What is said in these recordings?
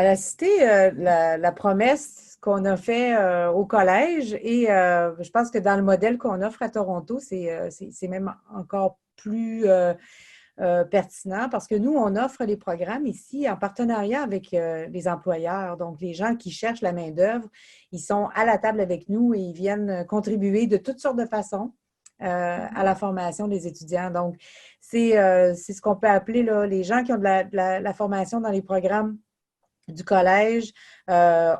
Elle a cité la promesse qu'on a fait au collège et je pense que dans le modèle qu'on offre à Toronto, c'est même encore plus pertinent parce que nous, on offre les programmes ici en partenariat avec les employeurs. Donc, les gens qui cherchent la main-d'œuvre, ils sont à la table avec nous et ils viennent contribuer de toutes sortes de façons à la formation des étudiants. Donc, c'est ce qu'on peut appeler là, les gens qui ont de la formation dans les programmes du collège euh,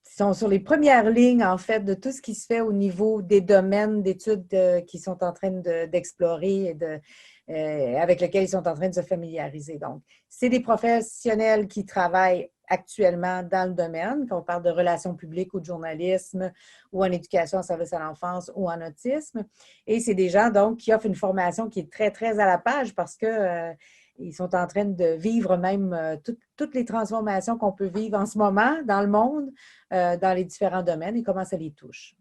sont sur les premières lignes, en fait, de tout ce qui se fait au niveau des domaines d'études qu'ils sont en train d'explorer et avec lesquels ils sont en train de se familiariser. Donc, c'est des professionnels qui travaillent actuellement dans le domaine, quand on parle de relations publiques ou de journalisme ou en éducation en service à l'enfance ou en autisme. Et c'est des gens, donc, qui offrent une formation qui est très, très à la page parce que ils sont en train de vivre même toutes les transformations qu'on peut vivre en ce moment dans le monde, dans les différents domaines et comment ça les touche.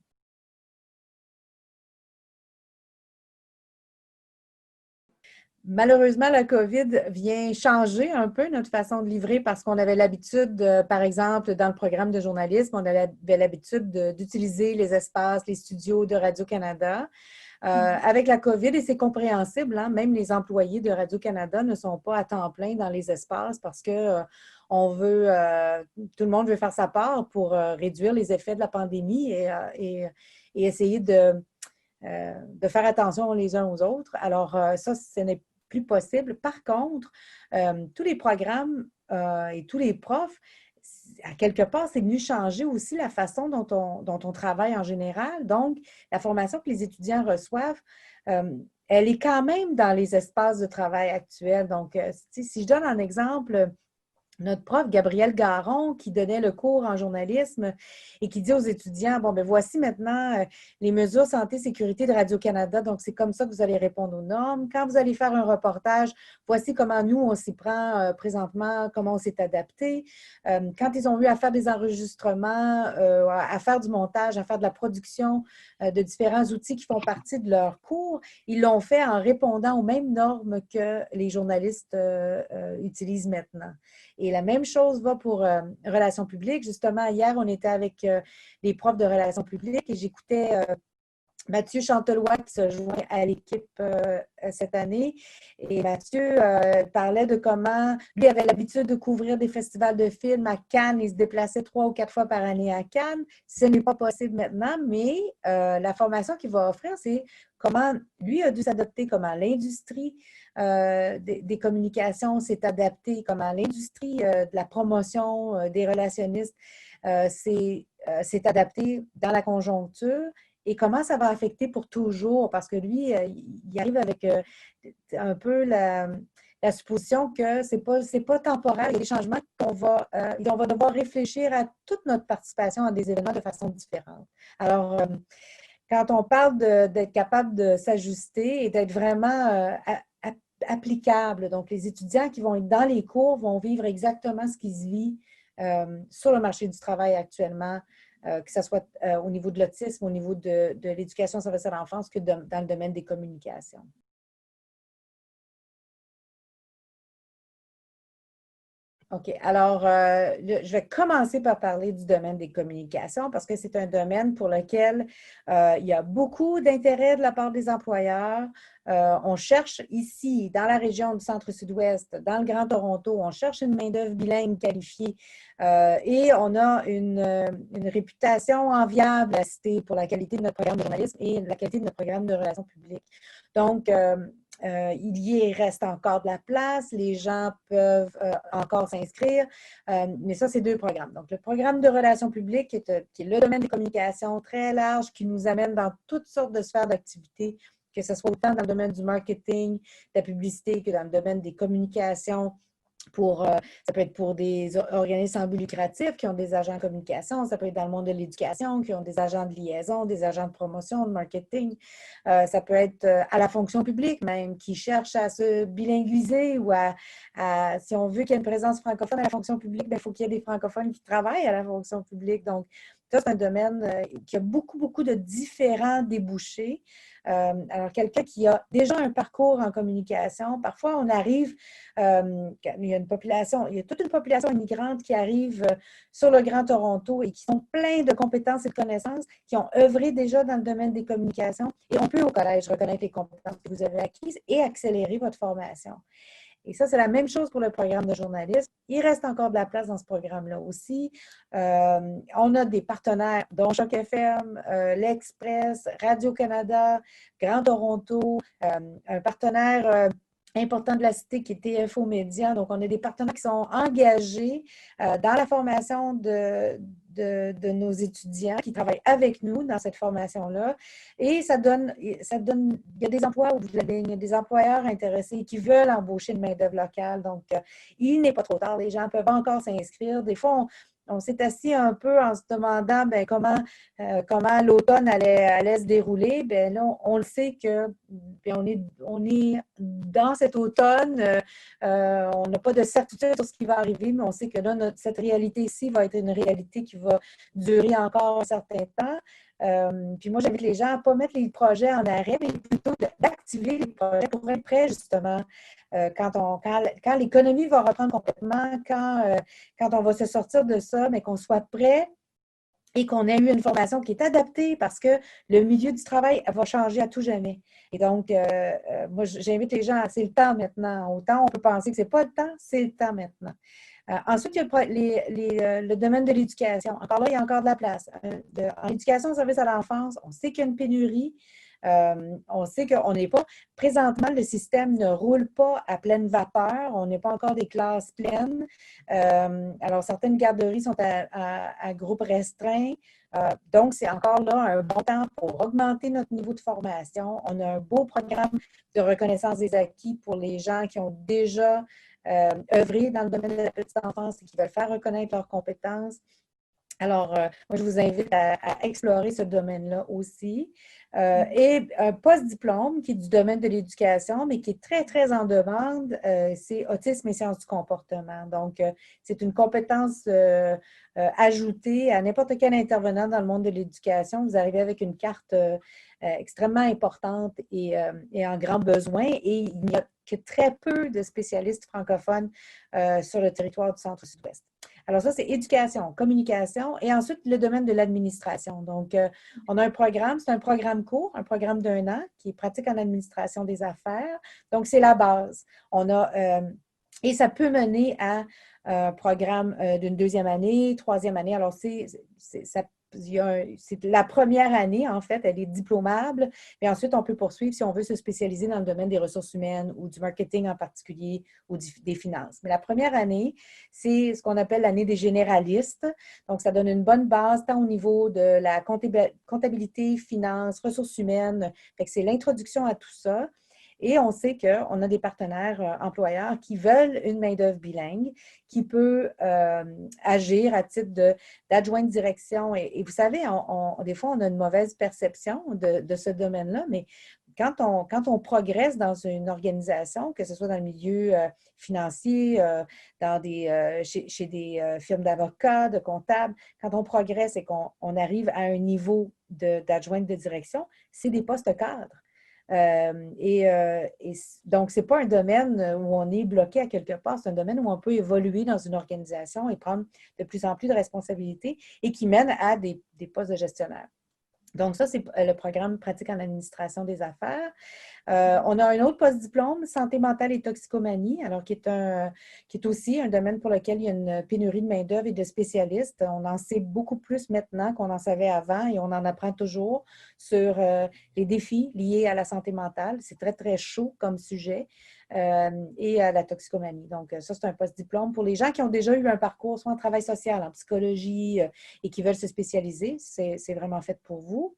Malheureusement, la COVID vient changer un peu notre façon de livrer parce qu'on avait l'habitude, par exemple, dans le programme de journalisme, on avait l'habitude d'utiliser les espaces, les studios de Radio-Canada. Avec la COVID, et c'est compréhensible, hein, même les employés de Radio-Canada ne sont pas à temps plein dans les espaces parce que on veut, tout le monde veut faire sa part pour réduire les effets de la pandémie et essayer de faire attention les uns aux autres. Alors, ça, ce n'est plus possible. Par contre, tous les programmes et tous les profs, à quelque part, c'est venu changer aussi la façon dont on travaille en général. Donc, la formation que les étudiants reçoivent, elle est quand même dans les espaces de travail actuels. Donc, si je donne un exemple, notre prof, Gabrielle Garon, qui donnait le cours en journalisme et qui dit aux étudiants, bon, ben voici maintenant les mesures santé-sécurité de Radio-Canada. Donc, c'est comme ça que vous allez répondre aux normes. Quand vous allez faire un reportage, voici comment nous, on s'y prend présentement, comment on s'est adapté. Quand ils ont eu à faire des enregistrements, à faire du montage, à faire de la production de différents outils qui font partie de leur cours, ils l'ont fait en répondant aux mêmes normes que les journalistes utilisent maintenant. Et la même chose va pour relations publiques. Justement, hier, on était avec les profs de relations publiques et j'écoutais Mathieu Chantelois qui se joint à l'équipe cette année. Et Mathieu parlait de comment lui avait l'habitude de couvrir des festivals de films à Cannes. Il se déplaçait 3 ou 4 fois par année à Cannes. Ce n'est pas possible maintenant, mais la formation qu'il va offrir, c'est comment lui a dû s'adapter, comment l'industrie des communications s'est adaptée, comment l'industrie de la promotion des relationnistes s'est adaptée dans la conjoncture et comment ça va affecter pour toujours, parce que lui, il arrive avec un peu la supposition que c'est pas temporaire. Il y a des changements on va devoir réfléchir à toute notre participation à des événements de façon différente. Alors, quand on parle d'être capable de s'ajuster et d'être vraiment applicable, donc les étudiants qui vont être dans les cours vont vivre exactement ce qui se vit sur le marché du travail actuellement, que ce soit au niveau de l'autisme, au niveau de l'éducation service à l'enfance, que dans le domaine des communications. OK. Alors, je vais commencer par parler du domaine des communications parce que c'est un domaine pour lequel il y a beaucoup d'intérêt de la part des employeurs. On cherche ici, dans la région du centre-sud-ouest, dans le Grand Toronto, on cherche une main-d'œuvre bilingue qualifiée et on a une réputation enviable à citer pour la qualité de notre programme de journalisme et la qualité de notre programme de relations publiques. Donc, il y reste encore de la place, les gens peuvent encore s'inscrire, mais ça, c'est 2 programmes. Donc, le programme de relations publiques, qui est le domaine des communications très large, qui nous amène dans toutes sortes de sphères d'activité, que ce soit autant dans le domaine du marketing, de la publicité, que dans le domaine des communications, ça peut être pour des organismes sans but lucratif qui ont des agents de communication, ça peut être dans le monde de l'éducation qui ont des agents de liaison, des agents de promotion, de marketing. Ça peut être à la fonction publique même qui cherche à se bilinguiser ou si on veut qu'il y ait une présence francophone à la fonction publique, il faut qu'il y ait des francophones qui travaillent à la fonction publique. Donc, Ça, c'est un domaine qui a beaucoup, beaucoup de différents débouchés. Alors, quelqu'un qui a déjà un parcours en communication, parfois on arrive, il y a toute une population immigrante qui arrive sur le Grand Toronto et qui sont pleins de compétences et de connaissances, qui ont œuvré déjà dans le domaine des communications. Et on peut au collège reconnaître les compétences que vous avez acquises et accélérer votre formation. Et ça, c'est la même chose pour le programme de journalisme. Il reste encore de la place dans ce programme-là aussi. On a des partenaires, dont Choc FM, l'Express, Radio-Canada, Grand Toronto, un partenaire important de la cité qui est TFO Média. Donc, on a des partenaires qui sont engagés dans la formation de nos étudiants qui travaillent avec nous dans cette formation-là. Et il y a des emplois il y a des employeurs intéressés qui veulent embaucher une main-d'œuvre locale. Donc, il n'est pas trop tard. Les gens peuvent encore s'inscrire. Des fois, on s'est assis un peu en se demandant comment l'automne allait se dérouler. Bien, là, on le sait que on est dans cet automne. On n'a pas de certitude sur ce qui va arriver, mais on sait que là, cette réalité-ci va être une réalité qui va durer encore un certain temps. Puis moi, j'invite les gens à ne pas mettre les projets en arrêt, mais plutôt d'activer les projets pour être prêts, justement, quand l'économie va reprendre complètement, quand on va se sortir de ça, mais qu'on soit prêt et qu'on ait eu une formation qui est adaptée parce que le milieu du travail va changer à tout jamais. Et donc, moi, j'invite les gens c'est le temps maintenant. Autant on peut penser que ce n'est pas le temps, c'est le temps maintenant. Ensuite, il y a le domaine de l'éducation. Encore là, il y a encore de la place. En éducation au service à l'enfance, on sait qu'il y a une pénurie. On sait qu'on n'est pas... Présentement, le système ne roule pas à pleine vapeur. On n'est pas encore des classes pleines. Alors, certaines garderies sont à groupe restreint. Donc, c'est encore là un bon temps pour augmenter notre niveau de formation. On a un beau programme de reconnaissance des acquis pour les gens qui ont déjà œuvré dans le domaine de la petite enfance et qui veulent faire reconnaître leurs compétences. Alors, moi, je vous invite à explorer ce domaine-là aussi. Et un post-diplôme qui est du domaine de l'éducation, mais qui est très, très en demande, c'est autisme et sciences du comportement. Donc, c'est une compétence ajoutée à n'importe quel intervenant dans le monde de l'éducation. Vous arrivez avec une carte extrêmement importante et en grand besoin. Et il n'y a que très peu de spécialistes francophones sur le territoire du Centre-Sud-Ouest. Alors ça, c'est éducation, communication et ensuite le domaine de l'administration. Donc, on a un programme, c'est un programme court, un programme d'1 an qui est pratique en administration des affaires. Donc, c'est la base. Et ça peut mener à un programme d'une 2e année, 3e année. Alors, c'est la première année, en fait, elle est diplômable, mais ensuite, on peut poursuivre si on veut se spécialiser dans le domaine des ressources humaines ou du marketing en particulier ou des finances. Mais la première année, c'est ce qu'on appelle l'année des généralistes. Donc, ça donne une bonne base tant au niveau de la comptabilité, finances, ressources humaines. Fait que c'est l'introduction à tout ça. Et on sait qu'on a des partenaires employeurs qui veulent une main-d'œuvre bilingue qui peut agir à titre d'adjoint de direction. Et vous savez, des fois, on a une mauvaise perception de ce domaine-là, mais quand on progresse dans une organisation, que ce soit dans le milieu financier, chez des firmes d'avocats, de comptables, quand on progresse et qu'on arrive à un niveau d'adjointe de direction, c'est des postes cadres. Donc, ce n'est pas un domaine où on est bloqué à quelque part, c'est un domaine où on peut évoluer dans une organisation et prendre de plus en plus de responsabilités et qui mène à des postes de gestionnaire. Donc, ça, c'est le programme pratique en administration des affaires. On a un autre post-diplôme, santé mentale et toxicomanie, alors qui est aussi un domaine pour lequel il y a une pénurie de main-d'œuvre et de spécialistes. On en sait beaucoup plus maintenant qu'on en savait avant et on en apprend toujours sur les défis liés à la santé mentale. C'est très, très chaud comme sujet. Et à la toxicomanie. Donc, ça, c'est un post-diplôme pour les gens qui ont déjà eu un parcours, soit en travail social, en psychologie et qui veulent se spécialiser. C'est vraiment fait pour vous.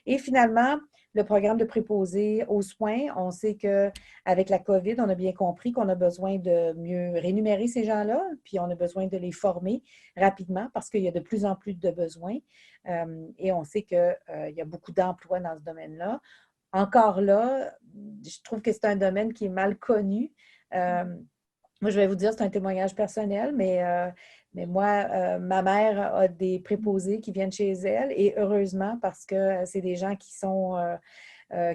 Et finalement, le programme de préposé aux soins, on sait qu'avec la COVID, on a bien compris qu'on a besoin de mieux rémunérer ces gens-là, puis on a besoin de les former rapidement parce qu'il y a de plus en plus de besoins. Et on sait qu'il y a beaucoup d'emplois dans ce domaine-là. Encore là, je trouve que c'est un domaine qui est mal connu. Moi, je vais vous dire, c'est un témoignage personnel, mais moi, ma mère a des préposés qui viennent chez elle et heureusement parce que c'est des gens qui sont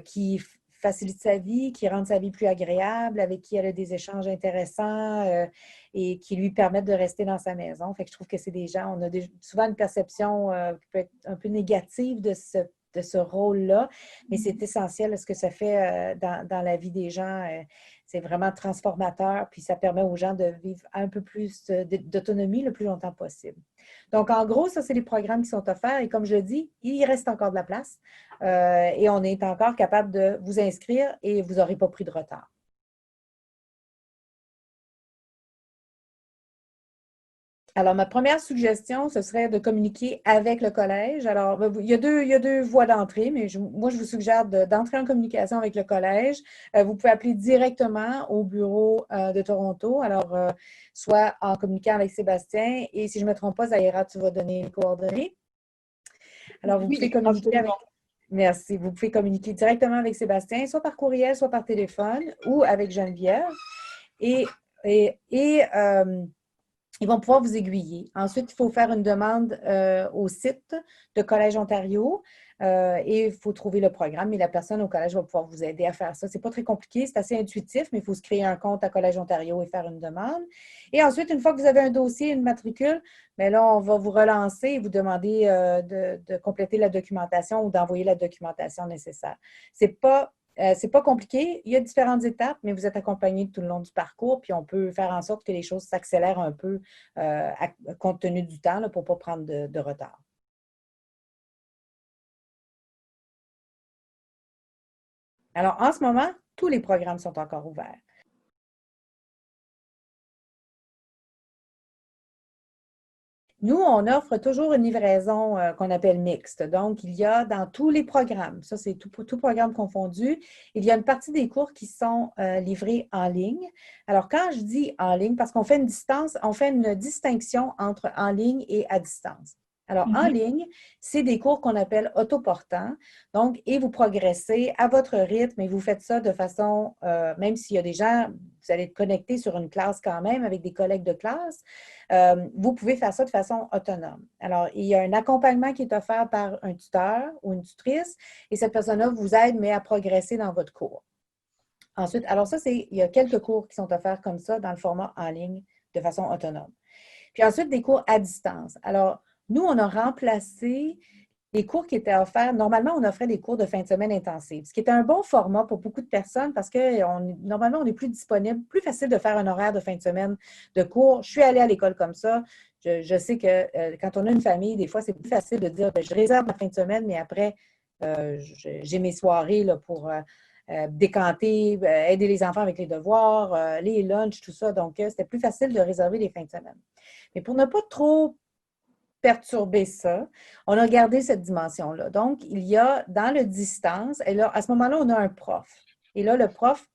qui facilitent sa vie, qui rendent sa vie plus agréable, avec qui elle a des échanges intéressants et qui lui permettent de rester dans sa maison. Fait que je trouve que c'est des gens, on a souvent une perception qui peut être un peu négative de ce rôle-là, mais c'est essentiel à ce que ça fait dans la vie des gens. C'est vraiment transformateur, puis ça permet aux gens de vivre un peu plus d'autonomie le plus longtemps possible. Donc, en gros, ça, c'est les programmes qui sont offerts. Et comme je le dis, il reste encore de la place et on est encore capable de vous inscrire et vous n'aurez pas pris de retard. Alors, ma première suggestion, ce serait de communiquer avec le collège. Alors, il y a deux voies d'entrée, mais moi, je vous suggère d'entrer en communication avec le collège. Vous pouvez appeler directement au bureau de Toronto. Alors, soit en communiquant avec Sébastien, et si je ne me trompe pas, Zahira, tu vas donner les coordonnées. Alors, vous pouvez Oui, communiquer avec... absolument. Merci. Vous pouvez communiquer directement avec Sébastien, soit par courriel, soit par téléphone ou avec Geneviève. Et, et ils vont pouvoir vous aiguiller. Ensuite, il faut faire une demande au site de Collège Ontario et il faut trouver le programme et la personne au collège va pouvoir vous aider à faire ça. Ce n'est pas très compliqué, c'est assez intuitif, mais il faut se créer un compte à Collège Ontario et faire une demande. Et ensuite, une fois que vous avez un dossier, une matricule, bien là, on va vous relancer et vous demander de compléter la documentation ou d'envoyer la documentation nécessaire. C'est pas compliqué. Il y a différentes étapes, mais vous êtes accompagné tout le long du parcours, puis on peut faire en sorte que les choses s'accélèrent un peu compte tenu du temps là, pour ne pas prendre de retard. Alors, en ce moment, tous les programmes sont encore ouverts. Nous, on offre toujours une livraison qu'on appelle mixte. Donc, il y a dans tous les programmes, ça c'est tout programme confondu, il y a une partie des cours qui sont livrés en ligne. Alors, quand je dis en ligne, parce qu'on fait on fait une distinction entre en ligne et à distance. Alors, en Mhm. ligne, c'est des cours qu'on appelle autoportants. Donc, et vous progressez à votre rythme et vous faites ça de façon, même s'il y a des gens, vous allez être connecté sur une classe quand même avec des collègues de classe, vous pouvez faire ça de façon autonome. Alors, il y a un accompagnement qui est offert par un tuteur ou une tutrice et cette personne-là vous aide, mais à progresser dans votre cours. Ensuite, alors ça, il y a quelques cours qui sont offerts comme ça dans le format en ligne de façon autonome. Puis ensuite, des cours à distance. Alors, nous, on a remplacé les cours qui étaient offerts. Normalement, on offrait des cours de fin de semaine intensive, ce qui était un bon format pour beaucoup de personnes parce que normalement, on est plus disponible, plus facile de faire un horaire de fin de semaine de cours. Je suis allée à l'école comme ça. Je sais que quand on a une famille, des fois, c'est plus facile de dire, je réserve la fin de semaine, mais après, j'ai mes soirées là, pour décanter, aider les enfants avec les devoirs, les lunchs, tout ça. Donc, c'était plus facile de réserver les fins de semaine. Mais pour ne pas trop perturber ça, on a gardé cette dimension-là. Donc, il y a dans le distance, et là, à ce moment-là, on a un prof. Et là, le prof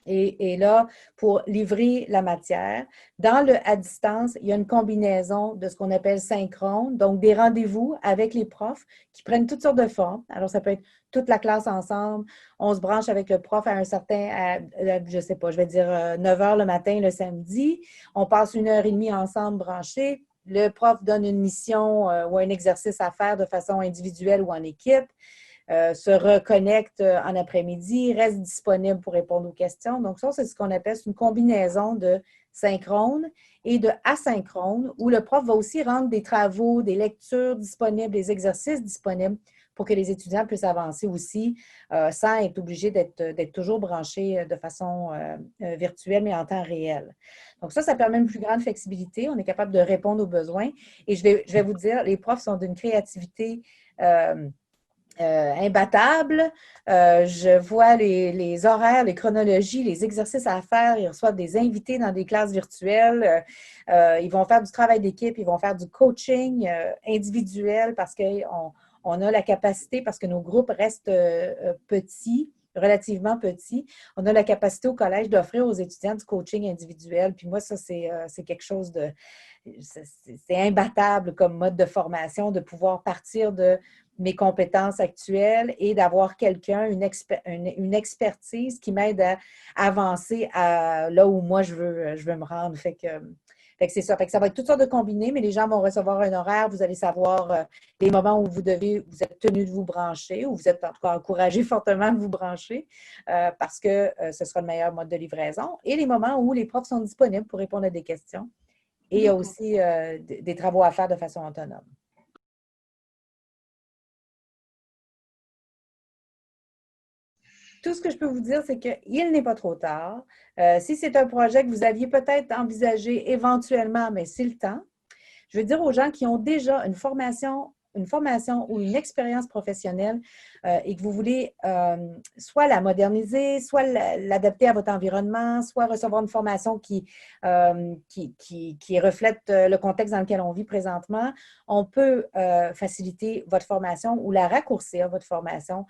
est là pour livrer la matière. Dans le à distance, il y a une combinaison de ce qu'on appelle synchrone, donc des rendez-vous avec les profs qui prennent toutes sortes de formes. Alors, ça peut être toute la classe ensemble. On se branche avec le prof à un certain, je ne sais pas, je vais dire 9 heures le matin, le samedi. On passe 1 heure et demie ensemble branchés. Le prof donne une mission ou un exercice à faire de façon individuelle ou en équipe, se reconnecte en après-midi, reste disponible pour répondre aux questions. Donc, ça, c'est ce qu'on appelle une combinaison de synchrone et de asynchrone, où le prof va aussi rendre des travaux, des lectures disponibles, des exercices disponibles pour que les étudiants puissent avancer aussi sans être obligés d'être toujours branchés de façon virtuelle, mais en temps réel. Donc ça permet une plus grande flexibilité. On est capable de répondre aux besoins. Et je vais vous dire, les profs sont d'une créativité imbattable. Je vois les horaires, les chronologies, les exercices à faire. Ils reçoivent des invités dans des classes virtuelles. Ils vont faire du travail d'équipe, ils vont faire du coaching individuel parce qu'on a la capacité, parce que nos groupes restent petits, relativement petit, on a la capacité au collège d'offrir aux étudiants du coaching individuel. Puis moi, ça, c'est quelque chose de... C'est imbattable comme mode de formation, de pouvoir partir de mes compétences actuelles et d'avoir quelqu'un, une expertise qui m'aide à avancer à là où moi je veux me rendre. Fait que c'est ça. Fait que ça va être toutes sortes de combinés, mais les gens vont recevoir un horaire. Vous allez savoir les moments où vous êtes tenu de vous brancher, ou vous êtes en tout cas encouragé fortement de vous brancher parce que ce sera le meilleur mode de livraison. Et les moments où les profs sont disponibles pour répondre à des questions. Et il y a aussi des travaux à faire de façon autonome. Tout ce que je peux vous dire, c'est qu'il n'est pas trop tard. Si c'est un projet que vous aviez peut-être envisagé éventuellement, mais c'est le temps, je veux dire aux gens qui ont déjà une formation ou une expérience professionnelle et que vous voulez soit la moderniser, soit l'adapter à votre environnement, soit recevoir une formation qui reflète le contexte dans lequel on vit présentement, on peut faciliter votre formation ou la raccourcir, votre formation,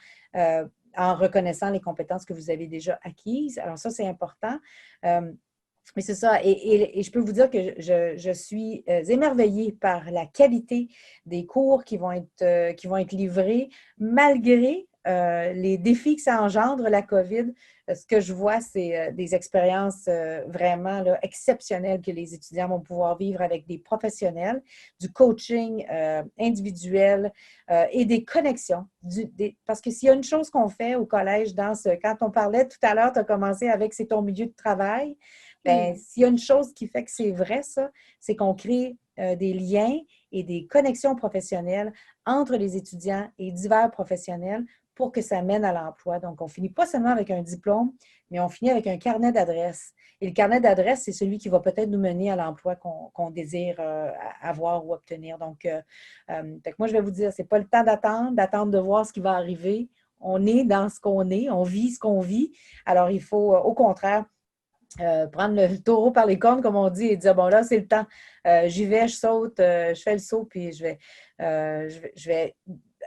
en reconnaissant les compétences que vous avez déjà acquises. Alors ça, c'est important. Mais c'est ça. Et je peux vous dire que je suis émerveillée par la qualité des cours qui vont être livrés malgré les défis que ça engendre, la COVID. Ce que je vois, c'est des expériences vraiment là, exceptionnelles que les étudiants vont pouvoir vivre avec des professionnels, du coaching individuel et des connexions. Parce que s'il y a une chose qu'on fait au collège, quand on parlait tout à l'heure, tu as commencé avec c'est ton milieu de travail. Bien, s'il y a une chose qui fait que c'est vrai, ça, c'est qu'on crée des liens et des connexions professionnelles entre les étudiants et divers professionnels pour que ça mène à l'emploi. Donc, on finit pas seulement avec un diplôme, mais on finit avec un carnet d'adresses. Et le carnet d'adresses, c'est celui qui va peut-être nous mener à l'emploi qu'on désire avoir ou obtenir. Donc, fait que moi, je vais vous dire, c'est pas le temps d'attendre de voir ce qui va arriver. On est dans ce qu'on est, on vit ce qu'on vit. Alors, il faut, au contraire, prendre le taureau par les cornes, comme on dit, et dire, bon, là, c'est le temps. J'y vais, je saute, je fais le saut, puis je vais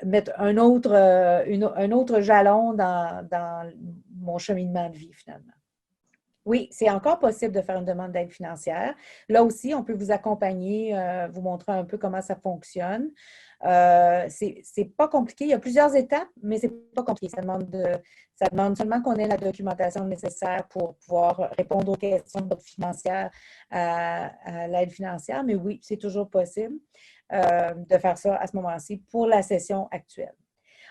mettre un autre jalon dans mon cheminement de vie, finalement. Oui, c'est encore possible de faire une demande d'aide financière. Là aussi, on peut vous accompagner, vous montrer un peu comment ça fonctionne. C'est pas compliqué. Il y a plusieurs étapes, mais c'est pas compliqué. Ça demande seulement qu'on ait la documentation nécessaire pour pouvoir répondre aux questions financières à l'aide financière. Mais oui, c'est toujours possible de faire ça à ce moment-ci pour la session actuelle.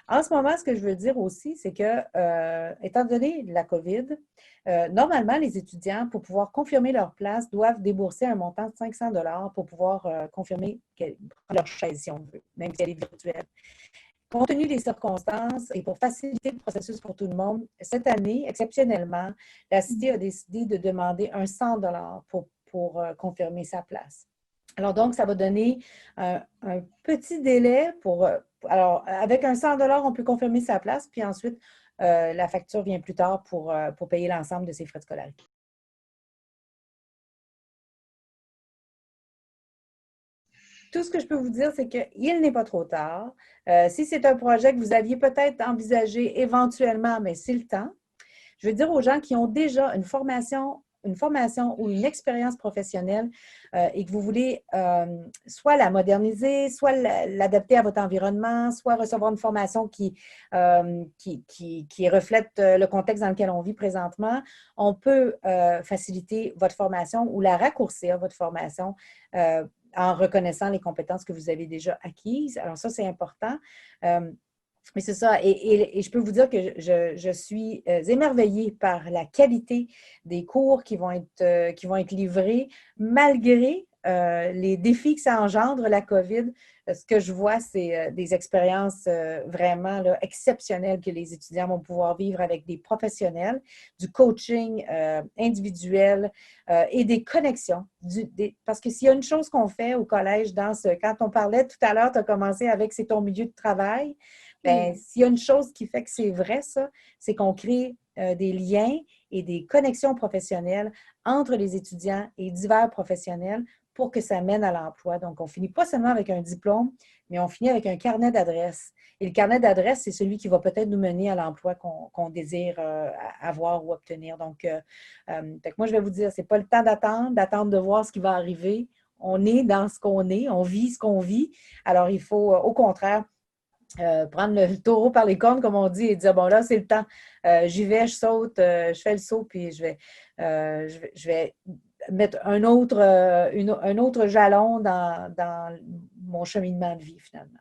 En ce moment, ce que je veux dire aussi, c'est que, étant donné la COVID, normalement, les étudiants, pour pouvoir confirmer leur place, doivent débourser un montant de 500 pour pouvoir confirmer leur chaise, si on veut, même si elle est virtuelle. Compte tenu des circonstances et pour faciliter le processus pour tout le monde, cette année, exceptionnellement, la Cité a décidé de demander un 100 pour confirmer sa place. Alors donc, ça va donner un petit délai pour... alors, avec un 100 on peut confirmer sa place, puis ensuite, la facture vient plus tard pour payer l'ensemble de ses frais de scolarité. Tout ce que je peux vous dire, c'est qu'il n'est pas trop tard. Si c'est un projet que vous aviez peut-être envisagé éventuellement, mais c'est le temps, je veux dire aux gens qui ont déjà une formation ou une expérience professionnelle et que vous voulez soit la moderniser, soit l'adapter à votre environnement, soit recevoir une formation qui reflète le contexte dans lequel on vit présentement, on peut faciliter votre formation ou la raccourcir, votre formation, en reconnaissant les compétences que vous avez déjà acquises. Alors ça, c'est important. Mais c'est ça. Et je peux vous dire que je suis émerveillée par la qualité des cours qui vont être livrés malgré les défis que ça engendre, la COVID. Ce que je vois, c'est des expériences vraiment là, exceptionnelles que les étudiants vont pouvoir vivre avec des professionnels, du coaching individuel et des connexions. Parce que s'il y a une chose qu'on fait au collège, quand on parlait tout à l'heure, tu as commencé avec c'est ton milieu de travail. Bien, s'il y a une chose qui fait que c'est vrai, ça, c'est qu'on crée des liens et des connexions professionnelles entre les étudiants et divers professionnels pour que ça mène à l'emploi. Donc, on finit pas seulement avec un diplôme, mais on finit avec un carnet d'adresses. Et le carnet d'adresses, c'est celui qui va peut-être nous mener à l'emploi qu'on désire avoir ou obtenir. Donc, fait que moi, je vais vous dire, c'est pas le temps d'attendre de voir ce qui va arriver. On est dans ce qu'on est, on vit ce qu'on vit. Alors, il faut, au contraire, prendre le taureau par les cornes, comme on dit, et dire, bon, là, c'est le temps. J'y vais, je saute, je fais le saut, puis je vais mettre un autre jalon dans mon cheminement de vie, finalement.